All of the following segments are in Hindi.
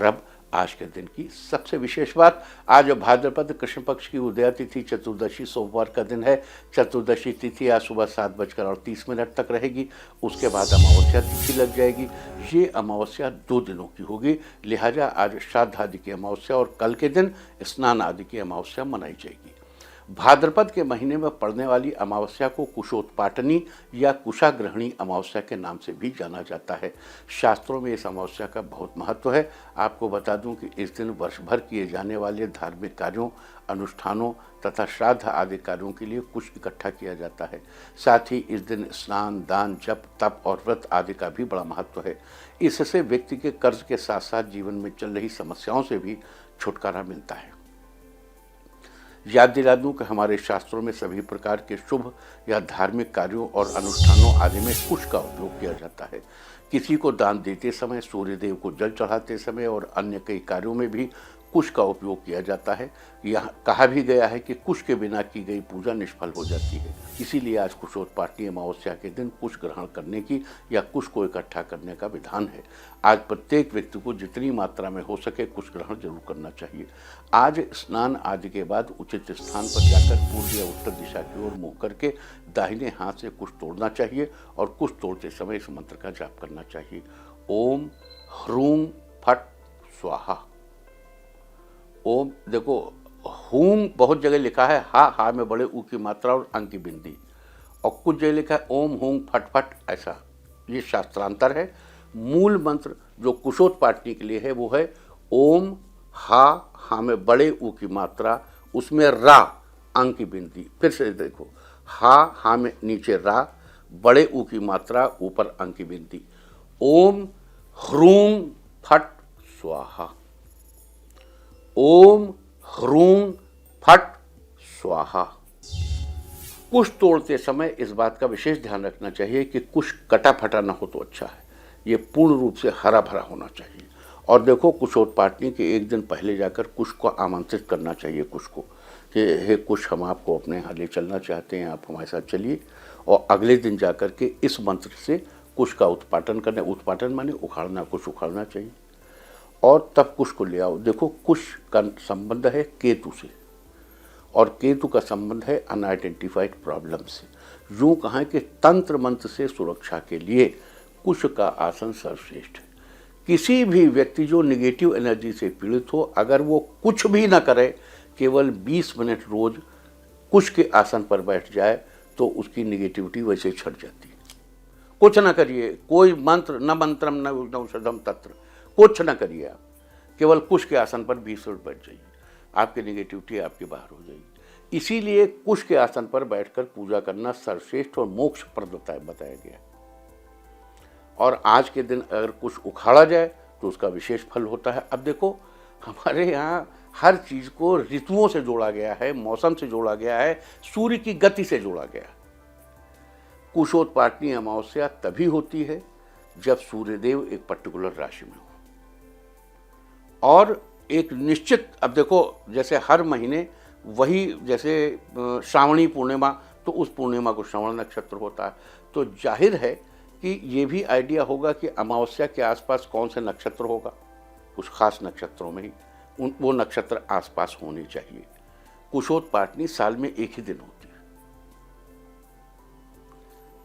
और अब आज के दिन की सबसे विशेष बात, आज भाद्रपद कृष्ण पक्ष की उदया तिथि चतुर्दशी सोमवार का दिन है। चतुर्दशी तिथि आज सुबह 7:30 तक रहेगी। उसके बाद अमावस्या तिथि लग जाएगी। ये अमावस्या 2 दिनों की होगी, लिहाजा आज श्राद्ध आदि की अमावस्या और कल के दिन स्नान आदि की अमावस्या मनाई जाएगी। भाद्रपद के महीने में पड़ने वाली अमावस्या को कुशोत्पाटनी या कुशाग्रहणी अमावस्या के नाम से भी जाना जाता है। शास्त्रों में इस अमावस्या का बहुत महत्व है। आपको बता दूं कि इस दिन वर्ष भर किए जाने वाले धार्मिक कार्यों, अनुष्ठानों तथा श्राद्ध आदि कार्यों के लिए कुश इकट्ठा किया जाता है। साथ ही इस दिन स्नान, दान, जप, तप और व्रत आदि का भी बड़ा महत्व है। इससे व्यक्ति के कर्ज के साथ साथ जीवन में चल रही समस्याओं से भी छुटकारा मिलता है। याद दिला दूं कि हमारे शास्त्रों में सभी प्रकार के शुभ या धार्मिक कार्यों और अनुष्ठानों आदि में कुश का उपयोग किया जाता है। किसी को दान देते समय, सूर्यदेव को जल चढ़ाते समय और अन्य कई कार्यों में भी कुश का उपयोग किया जाता है। यह कहा भी गया है कि कुश के बिना की गई पूजा निष्फल हो जाती है। इसीलिए आज कुशोत्पाटनी अमावस्या के दिन कुश ग्रहण करने की या कुश को इकट्ठा करने का विधान है। आज प्रत्येक व्यक्ति को जितनी मात्रा में हो सके कुश ग्रहण जरूर करना चाहिए। आज स्नान आदि के बाद उचित स्थान पर जाकर पूर्व या उत्तर दिशा की ओर मुँह करके दाहिने हाथ से कुश तोड़ना चाहिए और कुश तोड़ते समय इस मंत्र का जाप करना चाहिए। ओम ह्रूम फट स्वाहा। ओम, देखो हूम बहुत जगह लिखा है हा में बड़े ऊ की मात्रा और अंक की बिंदी, और कुछ जगह लिखा है ओम हूम फट फट, ऐसा ये शास्त्रांतर है। मूल मंत्र जो कुशोत्पाटनी के लिए है वो है ओम हा में बड़े ऊ की मात्रा, उसमें रा अंक की बिंदी। फिर से देखो हा में नीचे रा, बड़े ऊ की मात्रा, ऊपर अंक की बिंदी। ओम ह्रूम फट स्वाहा। ओम ह्रूम फट स्वाहा। कुश तोड़ते समय इस बात का विशेष ध्यान रखना चाहिए कि कुश कटा फटा ना हो तो अच्छा है। ये पूर्ण रूप से हरा भरा होना चाहिए। और देखो कुशोत्पाटनी के एक दिन पहले जाकर कुश को आमंत्रित करना चाहिए कुश को कि हे कुश, हम आपको अपने यहाँ ले चलना चाहते हैं, आप हमारे साथ चलिए। और अगले दिन जाकर के इस मंत्र से कुश का उत्पाटन करना, उत्पाटन माने उखाड़ना, कुश उखाड़ना चाहिए और तब कुश को ले आओ। देखो कुश का संबंध है केतु से और केतु का संबंध है अनआइडेंटिफाइड प्रॉब्लम से। यूँ कहें कि तंत्र मंत्र से सुरक्षा के लिए कुश का आसन सर्वश्रेष्ठ है। किसी भी व्यक्ति जो निगेटिव एनर्जी से पीड़ित हो, अगर वो कुछ भी ना करे, केवल 20 मिनट रोज कुश के आसन पर बैठ जाए तो उसकी निगेटिविटी वैसे ही छट जाती है। कुछ ना करिए, कोई मंत्र न मंत्रम न औषधम तत्र, कुछ ना करिए, आप केवल कुश के आसन पर 20 मिनट बैठ जाइए, आपकी निगेटिविटी आपके बाहर हो जाएगी। इसीलिए कुश के आसन पर बैठकर पूजा करना सर्वश्रेष्ठ और मोक्षप्रद बताया गया। और आज के दिन अगर कुश उखाड़ा जाए तो उसका विशेष फल होता है। अब देखो हमारे यहाँ हर चीज को ऋतुओं से जोड़ा गया है, मौसम से जोड़ा गया है, सूर्य की गति से जोड़ा गया है। कुशोत्पाटनी अमावस्या तभी होती है जब सूर्यदेव एक पर्टिकुलर राशि में हो और एक निश्चित, अब देखो जैसे हर महीने वही, जैसे श्रावणी पूर्णिमा, तो उस पूर्णिमा को श्रवण नक्षत्र होता है। तो जाहिर है कि ये भी आइडिया होगा कि अमावस्या के आसपास कौन से नक्षत्र होगा, कुछ खास नक्षत्रों में ही वो नक्षत्र आसपास होने चाहिए। कुशोत्पाटनी साल में एक ही दिन होती है।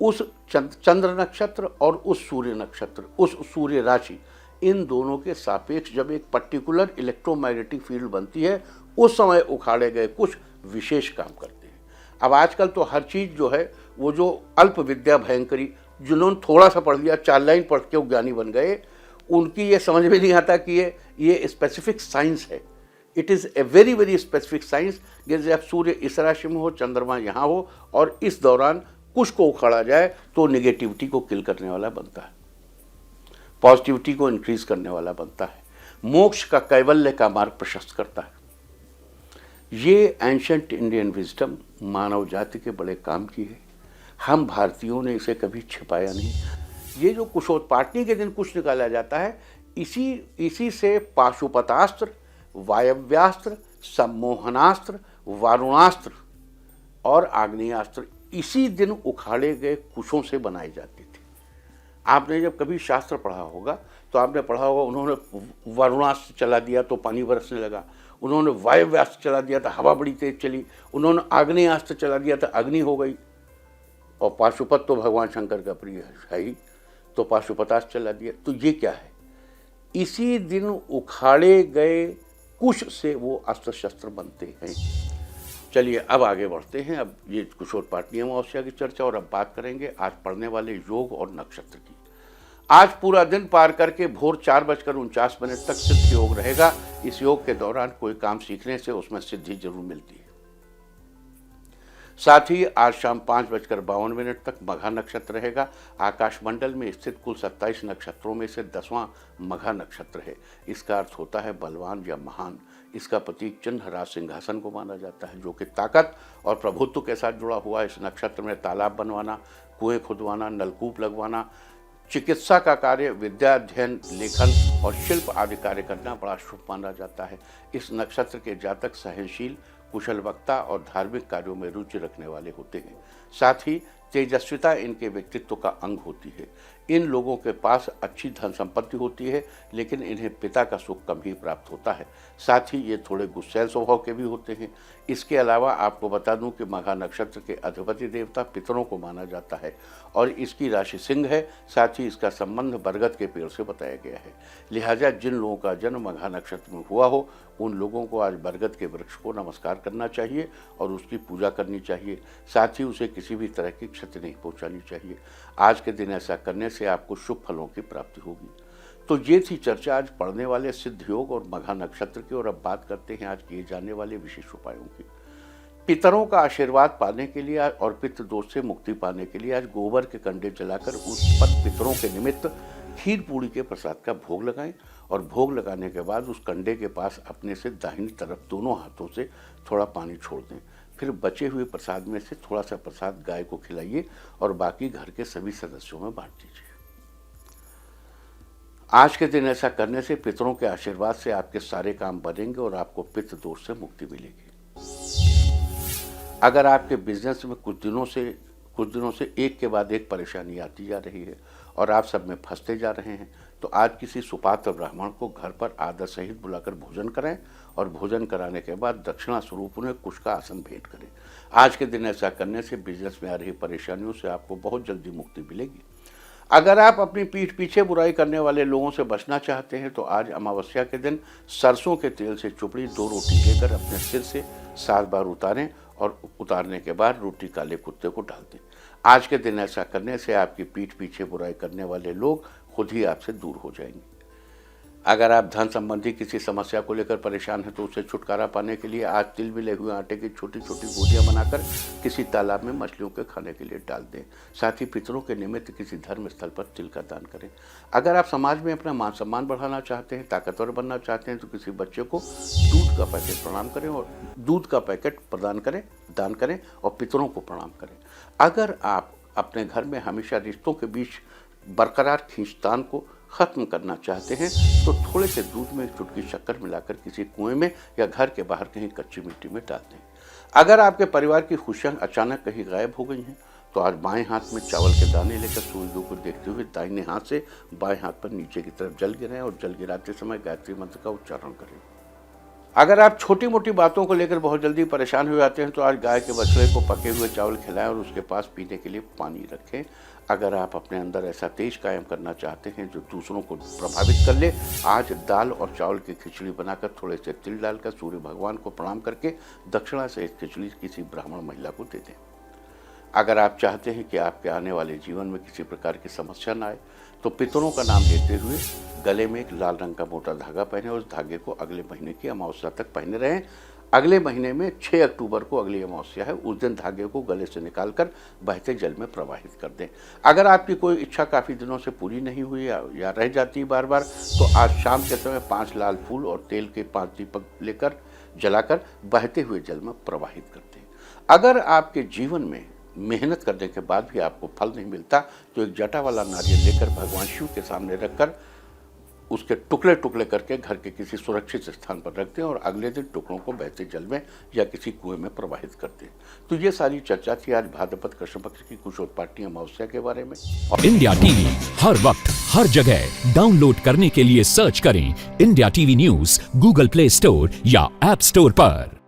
उस चंद्र नक्षत्र और उस सूर्य नक्षत्र, उस सूर्य राशि, इन दोनों के सापेक्ष जब एक पर्टिकुलर इलेक्ट्रोमैग्नेटिक फील्ड बनती है, उस समय उखाड़े गए कुछ विशेष काम करते हैं। अब आजकल तो हर चीज जो है, वो जो अल्प विद्या भयंकरी, जिन्होंने थोड़ा सा पढ़ लिया, 4 लाइन पढ़ के वो ज्ञानी बन गए, उनकी ये समझ में नहीं आता कि ये स्पेसिफिक साइंस है। It is a very very specific science. जैसे अब सूर्य इस राशि में हो, चंद्रमा यहाँ हो और इस दौरान कुश को उखाड़ा जाए तो निगेटिविटी को किल करने वाला बनता है, पॉजिटिविटी को इंक्रीज करने वाला बनता है, मोक्ष का, कैवल्य का मार्ग प्रशस्त करता है। ये एंशंट इंडियन विजडम मानव जाति के बड़े काम की है। हम भारतीयों ने इसे कभी छिपाया नहीं। ये जो कुशोत्पाटनी के दिन कुश निकाला जाता है, इसी से पाशुपतास्त्र, वायव्यास्त्र, सम्मोहनास्त्र, वारुणास्त्र और आग्नेयास्त्र इसी दिन उखाड़े गए कुशों से बनाए जाते थे। आपने जब कभी शास्त्र पढ़ा होगा तो आपने पढ़ा होगा, उन्होंने वरुणास्त्र चला दिया तो पानी बरसने लगा, उन्होंने वायव्यास्त्र चला दिया तो हवा बड़ी तेज चली, उन्होंने आग्नेयास्त्र चला दिया तो अग्नि हो गई। और पाशुपत तो भगवान शंकर का प्रिय है ही, तो पाशुपतास्त्र चला दिया। तो ये क्या है? इसी दिन उखाड़े गए कुश से वो अस्त्र शस्त्र बनते हैं। चलिए अब आगे बढ़ते हैं। अब ये कुशोर पाटनी अमावस्या की चर्चा, और अब बात करेंगे आज पढ़ने वाले योग और नक्षत्र की। आज पूरा दिन पार करके भोर 4:49 तक सिद्ध योग रहेगा। इस योग के दौरान कोई काम सीखने से उसमें सिद्धि जरूर मिलती है। साथ ही आज शाम 5:52 तक मघा नक्षत्र रहेगा। आकाश मंडल में स्थित कुल 27 नक्षत्रों में से 10वां मघा नक्षत्र है। इसका अर्थ होता है बलवान या महान। इसका प्रतीक चिन्ह राज सिंहासन को माना जाता है, जो कि ताकत और प्रभुत्व के साथ जुड़ा हुआ है। इस नक्षत्र में तालाब बनवाना, कुएं खुदवाना, नलकूप लगवाना, चिकित्सा का कार्य, विद्या अध्ययन, लेखन और शिल्प आदि कार्य करना बड़ा शुभ माना जाता है। इस नक्षत्र के जातक सहनशील, कुशल वक्ता और धार्मिक कार्यों में रुचि रखने वाले होते हैं। साथ ही तेजस्विता इनके व्यक्तित्व का अंग होती है। इन लोगों के पास अच्छी धन संपत्ति होती है, लेकिन इन्हें पिता का सुख कम ही प्राप्त होता है। साथ ही ये थोड़े गुस्सैल स्वभाव के भी होते हैं। इसके अलावा आपको बता दूं कि मघा नक्षत्र के अधिपति देवता पितरों को माना जाता है और इसकी राशि सिंह है। साथ ही इसका संबंध बरगद के पेड़ से बताया गया है। लिहाजा जिन लोगों का जन्म मघा नक्षत्र में हुआ हो, उन लोगों को आज बरगद के वृक्ष को नमस्कार करना चाहिए और उसकी पूजा करनी चाहिए। साथ ही उसे किसी भी तरह की क्षति नहीं पहुंचानी चाहिए। आज के दिन ऐसा करने से आपको शुभ फलों की प्राप्ति होगी। तो ये थी चर्चा आज पढ़ने वाले सिद्ध योग और मघा नक्षत्र की। और अब बात करते हैं आज किए जाने वाले विशेष उपायों की। पितरों का आशीर्वाद पाने के लिए और पितृ दोष से मुक्ति पाने के लिए आज गोबर के कंडे जलाकर उस पर पितरों के निमित्त खीर पूड़ी के प्रसाद का भोग लगाएं। और भोग लगाने के बाद उस कंडे के पास अपने से दाहिनी तरफ दोनों हाथों से थोड़ा पानी छोड़ दें। फिर बचे हुए प्रसाद में से थोड़ा सा प्रसाद गाय को खिलाइए और बाकी घर के सभी सदस्यों में बांट दीजिए। आज के दिन ऐसा करने से पितरों के आशीर्वाद से आपके सारे काम बनेंगे और आपको पितृ दोष से मुक्ति मिलेगी। अगर आपके बिजनेस में कुछ दिनों से एक के बाद एक परेशानी आती जा रही है और आप सब में फंसते जा रहे हैं, तो आज किसी सुपात्र ब्राह्मण को घर पर आदर सहित बुलाकर भोजन कराएं और भोजन कराने के बाद दक्षिणा स्वरूप उन्हें कुश का आसन भेंट करें। आज के दिन ऐसा करने से बिजनेस में आ रही परेशानियों से आपको बहुत जल्दी मुक्ति मिलेगी। अगर आप अपनी पीठ पीछे बुराई करने वाले लोगों से बचना चाहते हैं, तो आज अमावस्या के दिन सरसों के तेल से चुपड़ी 2 रोटी लेकर अपने सिर से 7 बार उतारें और उतारने के बाद रोटी काले कुत्ते को डाल दें। आज के दिन ऐसा करने से आपकी पीठ पीछे बुराई करने वाले लोग खुद ही आपसे दूर हो जाएंगे। अगर आप धन संबंधी किसी समस्या को लेकर परेशान हैं, तो उससे छुटकारा पाने के लिए आज तिल मिले हुए आटे की छोटी छोटी गोलियां बनाकर किसी तालाब में मछलियों के खाने के लिए डाल दें। साथ ही पितरों के निमित्त किसी धर्म स्थल पर तिल का दान करें। अगर आप समाज में अपना मान सम्मान बढ़ाना चाहते हैं, ताकतवर बनना चाहते हैं, तो किसी बच्चे को दूध का पैकेट दान करें और पितरों को प्रणाम करें। अगर आप अपने घर में हमेशा रिश्तों के बीच बरकरार खींचतान को खत्म करना चाहते हैं, तो थोड़े से दूध में एक चुटकी शक्कर मिलाकर किसी कुएं में या घर के बाहर कहीं कच्ची मिट्टी में डाल दें। अगर आपके परिवार की खुशियां अचानक कहीं गायब हो गई हैं, तो आज बाएं हाथ में चावल के दाने लेकर सूर्य को देखते हुए दाहिने हाथ से बाएं हाथ पर नीचे की तरफ जल गिराएं और जल गिराते समय गायत्री मंत्र का उच्चारण करें। अगर आप छोटी मोटी बातों को लेकर बहुत जल्दी परेशान हो जाते हैं, तो आज गाय के बछड़े को पके हुए चावल खिलाएं और उसके पास पीने के लिए पानी रखें। अगर आप अपने अंदर ऐसा तेज कायम करना चाहते हैं जो दूसरों को प्रभावित कर ले, आज दाल और चावल की खिचड़ी बनाकर थोड़े से तिल डालकर सूर्य भगवान को प्रणाम करके दक्षिणा से इस खिचड़ी किसी ब्राह्मण महिला को दे दें। अगर आप चाहते हैं कि आपके आने वाले जीवन में किसी प्रकार की समस्या न आए, तो पितरों का नाम लेते हुए गले में एक लाल रंग का मोटा धागा पहने और उस धागे को अगले महीने की अमावस्या तक पहने रहें। अगले महीने में 6 अक्टूबर को अगली अमावस्या है, उस दिन धागे को गले से निकालकर बहते जल में प्रवाहित कर दें। अगर आपकी कोई इच्छा काफ़ी दिनों से पूरी नहीं हुई या रह जाती है बार बार, तो आज शाम के समय 5 लाल फूल और तेल के 5 दीपक लेकर जलाकर बहते हुए जल में प्रवाहित कर दें। अगर आपके जीवन में मेहनत करने के बाद भी आपको फल नहीं मिलता, तो एक जटा वाला नारियल लेकर भगवान शिव के सामने रखकर उसके टुकड़े टुकड़े करके घर के किसी सुरक्षित स्थान पर रखते हैं और अगले दिन टुकड़ों को बहते जल में या किसी कुएं में प्रवाहित करते हैं। तो ये सारी चर्चा थी आज भाद्रपद कृष्ण पक्ष की कुशोत्पाटनी अमावस्या के बारे में। इंडिया टीवी हर वक्त हर जगह डाउनलोड करने के लिए सर्च करें India TV news Google play store या ऐप स्टोर पर।